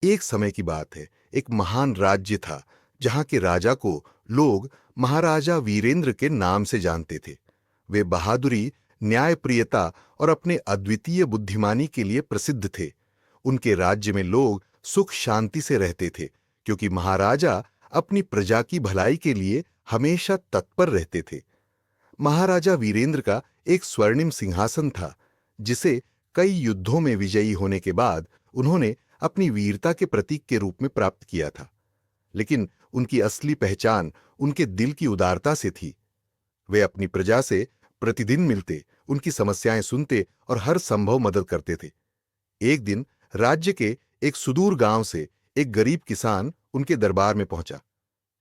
एक समय की बात है, एक महान राज्य था जहां के राजा को लोग महाराजा वीरेंद्र के नाम से जानते थे। वे बहादुरी, न्यायप्रियता और अपने अद्वितीय बुद्धिमानी के लिए प्रसिद्ध थे। उनके राज्य में लोग सुख शांति से रहते थे, क्योंकि महाराजा अपनी प्रजा की भलाई के लिए हमेशा तत्पर रहते थे। महाराजा वीरेंद्र का एक स्वर्णिम सिंहासन था, जिसे कई युद्धों में विजयी होने के बाद उन्होंने अपनी वीरता के प्रतीक के रूप में प्राप्त किया था। लेकिन उनकी असली पहचान उनके दिल की उदारता से थी। वे अपनी प्रजा से प्रतिदिन मिलते, उनकी समस्याएं सुनते और हर संभव मदद करते थे। एक दिन राज्य के एक सुदूर गांव से एक गरीब किसान उनके दरबार में पहुंचा।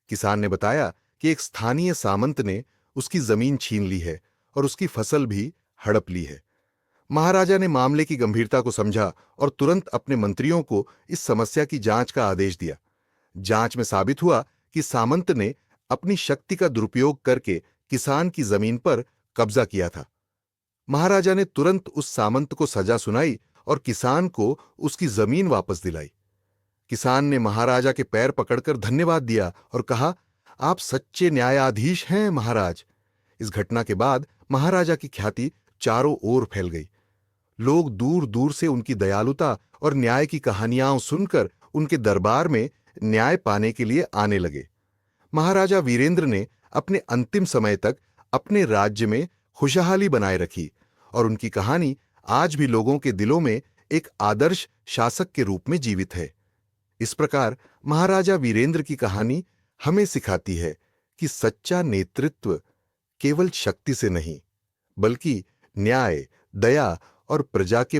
किसान ने बताया कि एक स्थानीय सामंत ने उसकी जमीन छीन ली है और उसकी फसल भी हड़प ली है। महाराजा ने मामले की गंभीरता को समझा और तुरंत अपने मंत्रियों को इस समस्या की जांच का आदेश दिया। जांच में साबित हुआ कि सामंत ने अपनी शक्ति का दुरुपयोग करके किसान की जमीन पर कब्जा किया था। महाराजा ने तुरंत उस सामंत को सजा सुनाई और किसान को उसकी जमीन वापस दिलाई। किसान ने महाराजा के पैर पकड़कर धन्यवाद दिया और कहा, आप सच्चे न्यायाधीश हैं महाराज। इस घटना के बाद महाराजा की ख्याति चारों ओर फैल गई। लोग दूर दूर से उनकी दयालुता और न्याय की कहानियां सुनकर उनके दरबार में न्याय पाने के लिए आने लगे। महाराजा वीरेंद्र ने अपने अंतिम समय तक अपने राज्य में खुशहाली बनाए रखी और उनकी कहानी आज भी लोगों के दिलों में एक आदर्श शासक के रूप में जीवित है। इस प्रकार महाराजा वीरेंद्र की कहानी हमें सिखाती है कि सच्चा नेतृत्व केवल शक्ति से नहीं, बल्कि न्याय, दया और प्रजा के